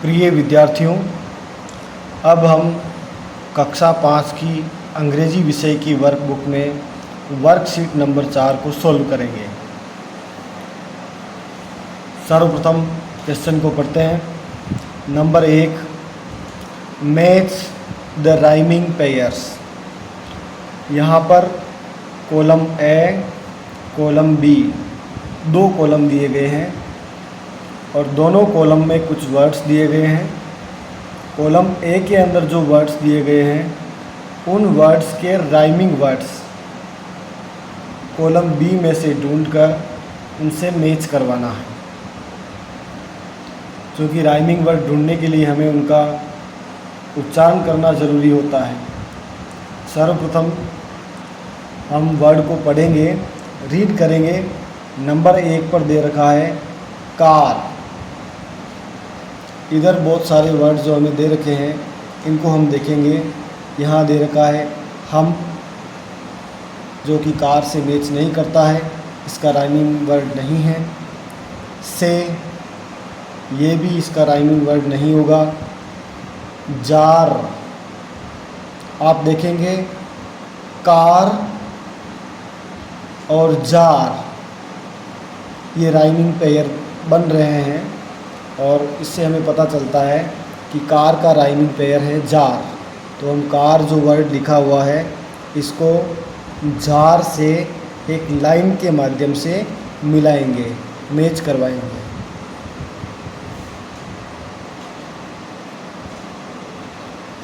प्रिय विद्यार्थियों, अब हम कक्षा 5 की अंग्रेजी विषय की वर्कबुक में वर्कशीट नंबर 4 को सॉल्व करेंगे। सर्वप्रथम क्वेश्चन को पढ़ते हैं। Number 1, match the rhyming pairs. यहाँ पर कॉलम ए, कॉलम बी, दो कॉलम दिए गए हैं और दोनों कॉलम में कुछ वर्ड्स दिए गए हैं। कॉलम ए के अंदर जो वर्ड्स दिए गए हैं उन वर्ड्स के राइमिंग वर्ड्स कॉलम बी में से ढूंढकर उनसे मैच करवाना है। क्योंकि राइमिंग वर्ड ढूंढने के लिए हमें उनका उच्चारण करना ज़रूरी होता है। सर्वप्रथम हम वर्ड को पढ़ेंगे, रीड करेंगे। नंबर 1 पर दे रखा है कार। इधर बहुत सारे वर्ड जो हमें दे रखे हैं इनको हम देखेंगे। यहाँ दे रखा है हम, जो कि कार से मैच नहीं करता है, इसका राइमिंग वर्ड नहीं है। से, ये भी इसका राइमिंग वर्ड नहीं होगा। जार, आप देखेंगे कार और जार ये राइमिंग पेयर बन रहे हैं और इससे हमें पता चलता है कि कार का राइमिंग पेयर है जार। तो हम कार जो वर्ड लिखा हुआ है इसको जार से एक लाइन के माध्यम से मिलाएंगे, मैच करवाएंगे।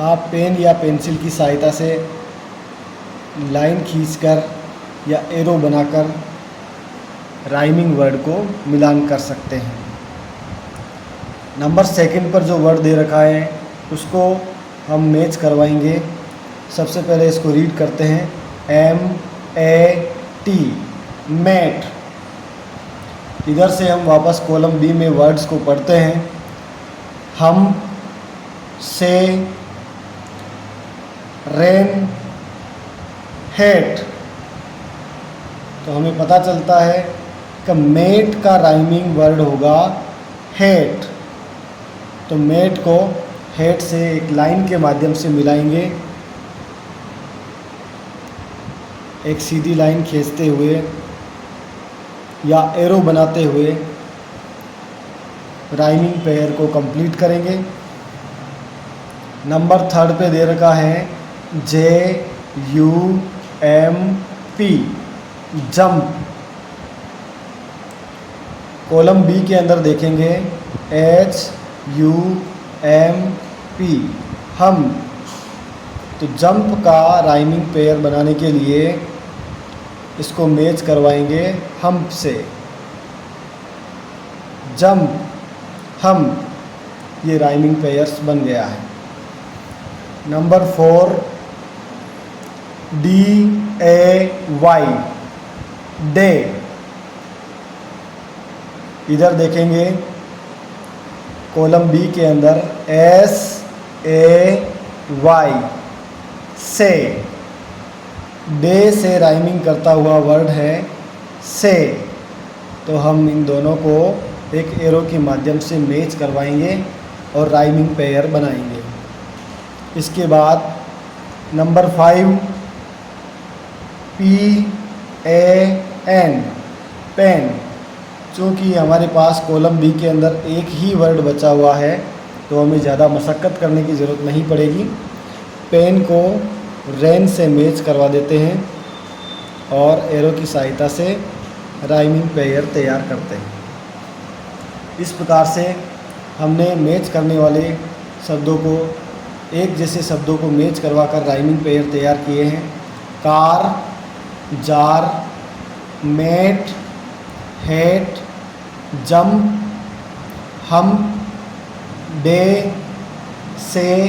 आप पेन या पेंसिल की सहायता से लाइन खींचकर या एरो बनाकर राइमिंग वर्ड को मिलान कर सकते हैं। नंबर 2 पर जो वर्ड दे रखा है उसको हम मैच करवाएंगे। सबसे पहले इसको रीड करते हैं। MAT, mat. इधर से हम वापस कॉलम बी में वर्ड्स को पढ़ते हैं। हम, से, रेन, हेट। तो हमें पता चलता है कि मेट का राइमिंग वर्ड होगा हेट। तो मेट को हेट से एक लाइन के माध्यम से मिलाएंगे, एक सीधी लाइन खींचते हुए या एरो बनाते हुए राइमिंग पेयर को कंप्लीट करेंगे। नंबर 3 पे दे रखा है JUMP, जंप। कॉलम बी के अंदर देखेंगे HUMP, हम। तो जंप का राइमिंग पेयर बनाने के लिए इसको मैच करवाएंगे हम से। जंप, हम, ये राइमिंग पेयर्स बन गया है। Number 4, DAY, day. इधर देखेंगे कॉलम बी के अंदर SAY, से। डे से राइमिंग करता हुआ वर्ड है से। तो हम इन दोनों को एक एरो के माध्यम से मैच करवाएंगे और राइमिंग पेयर बनाएंगे। इसके बाद नंबर 5, PAN, पेन। चूँकि हमारे पास कॉलम बी के अंदर एक ही वर्ड बचा हुआ है तो हमें ज़्यादा मशक्क़त करने की ज़रूरत नहीं पड़ेगी। पेन को रेन से मैच करवा देते हैं और एरो की सहायता से राइमिंग पेयर तैयार करते हैं। इस प्रकार से हमने मैच करने वाले शब्दों को, एक जैसे शब्दों को मैच करवाकर राइमिंग पेयर तैयार किए हैं। Car, jar, mat, hat, jump, hum, day, say,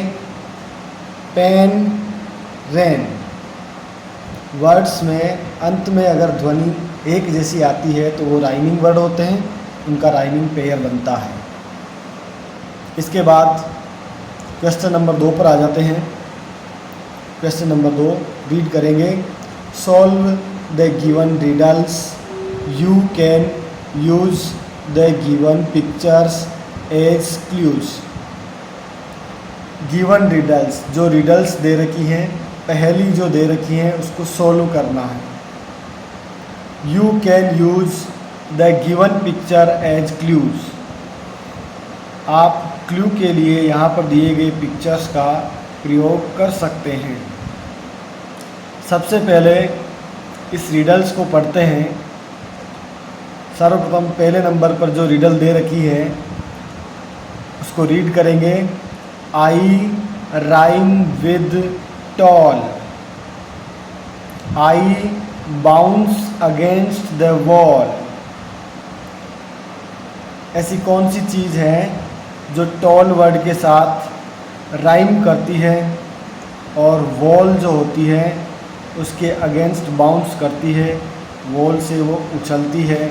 pen, rain. Words में अंत में अगर ध्वनि एक जैसी आती है तो वो राइमिंग वर्ड होते हैं, उनका राइमिंग पेयर बनता है। इसके बाद क्वेश्चन नंबर 2 पर आ जाते हैं। क्वेश्चन नंबर 2 रीड करेंगे। Solve the given riddles, you can use the given pictures as clues. Given riddles, जो रिडल्स दे रखी हैं, पहेली जो दे रखी हैं उसको सोल्व करना है। You can use the given picture as clues. आप क्लू के लिए यहाँ पर दिए गए पिक्चर्स का प्रयोग कर सकते हैं। सबसे पहले इस रिडल्स को पढ़ते हैं। सर्वप्रथम पहले नंबर पर जो रिडल दे रखी है उसको रीड करेंगे। I rhyme with tall, I bounce against the wall. ऐसी कौन सी चीज़ है जो टॉल वर्ड के साथ राइम करती है और वॉल जो होती है उसके अगेंस्ट बाउंस करती है, वॉल से वो उछलती है।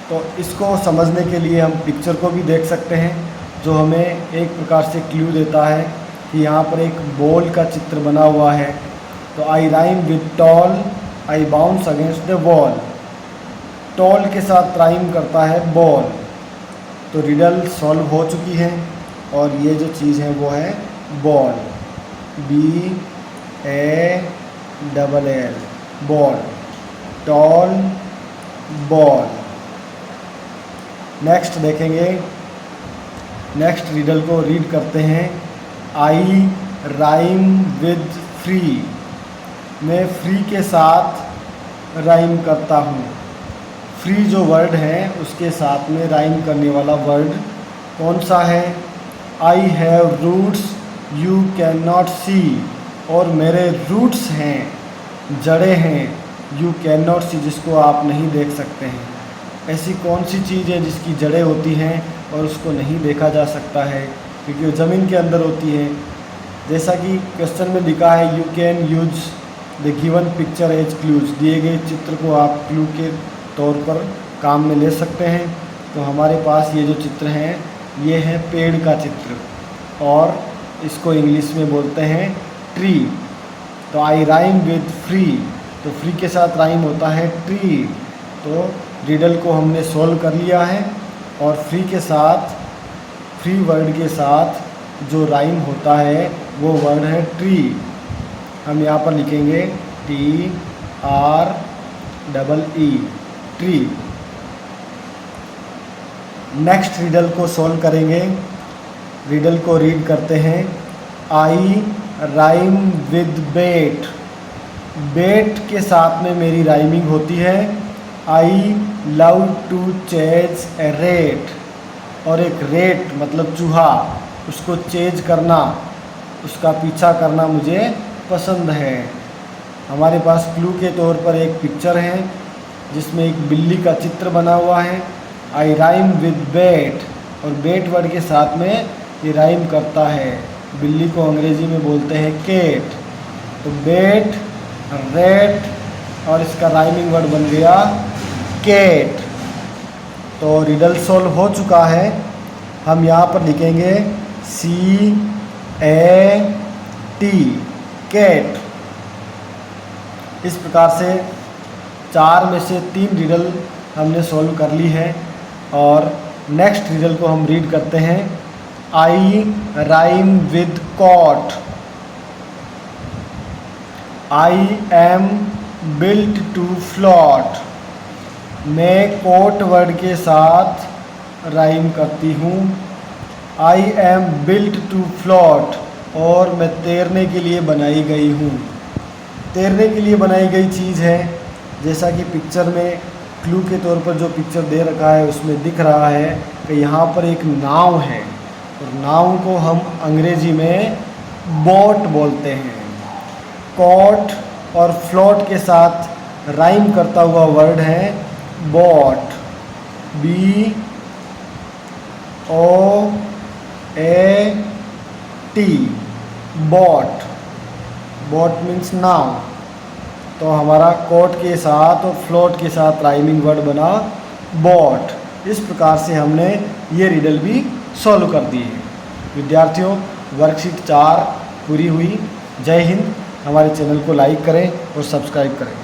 तो इसको समझने के लिए हम पिक्चर को भी देख सकते हैं, जो हमें एक प्रकार से क्लू देता है कि यहाँ पर एक बॉल का चित्र बना हुआ है। तो I rhyme with tall, I bounce against the wall. Tall के साथ राइम करता है बॉल। तो रिडल सॉल्व हो चुकी है और ये जो चीज़ है वो है ball, BALL, ball, tall, ball. Next देखेंगे, नेक्स्ट रिडल को रीड करते हैं। आई राइम विद फ्री, मैं फ्री के साथ राइम करता हूँ। फ्री जो वर्ड है उसके साथ में राइम करने वाला वर्ड कौन सा है? I have roots you can not see, और मेरे रूट्स हैं, जड़ें हैं, यू कैन नॉट सी, जिसको आप नहीं देख सकते हैं। ऐसी कौन सी चीज़ है जिसकी जड़ें होती हैं और उसको नहीं देखा जा सकता है, क्योंकि वो ज़मीन के अंदर होती है। जैसा कि क्वेश्चन में लिखा है, you can use the given picture as clues, दिए गए चित्र को आप क्लू के तौर पर काम में ले सकते हैं। तो हमारे पास ये जो चित्र हैं ये है पेड़ का चित्र, और इसको इंग्लिश में बोलते हैं ट्री। तो आई राइम विद फ्री, तो फ्री के साथ राइम होता है ट्री। तो रिडल को हमने सॉल्व कर लिया है, और फ्री के साथ, फ्री वर्ड के साथ जो राइम होता है वो वर्ड है ट्री। हम यहाँ पर लिखेंगे TREE, ट्री। नेक्स्ट रिडल को सॉल्व करेंगे। रिडल को रीड करते हैं। आई राइम विद बेट, बेट के साथ में मेरी राइमिंग होती है। I love to chase a rat, और एक रेट मतलब चूहा, उसको चेज करना, उसका पीछा करना मुझे पसंद है। हमारे पास क्लू के तौर पर एक पिक्चर है जिसमें एक बिल्ली का चित्र बना हुआ है। आई राइम विद बेट, और बेट वर्ड के साथ में ये राइम करता है। बिल्ली को अंग्रेजी में बोलते हैं केट। तो बेट, रेट, और इसका राइमिंग वर्ड बन गया केट। तो रिडल सॉल्व हो चुका है। हम यहाँ पर लिखेंगे CAT, कैट। इस प्रकार से 4 में से 3 रिडल हमने सॉल्व कर ली है। और नेक्स्ट रिडल को हम रीड करते हैं। I rhyme with coat, I am built to float, मैं कोट वर्ड के साथ राइम करती हूँ। I am built to float, और मैं तैरने के लिए बनाई गई हूँ। तैरने के लिए बनाई गई चीज़ है, जैसा कि पिक्चर में क्लू के तौर पर जो पिक्चर दे रखा है उसमें दिख रहा है कि यहाँ पर एक नाव है, और नाव को हम अंग्रेजी में बोट बोलते हैं। कॉट और फ्लोट के साथ राइम करता हुआ वर्ड है boat, BOAT, boat. Boat means नाव। तो हमारा कोट के साथ और फ्लोट के साथ राइमिंग वर्ड बना बोट। इस प्रकार से हमने ये रिडल भी सॉल्व कर दी है। विद्यार्थियों, वर्कशीट 4 पूरी हुई। जय हिंद। हमारे चैनल को लाइक करें और सब्सक्राइब करें।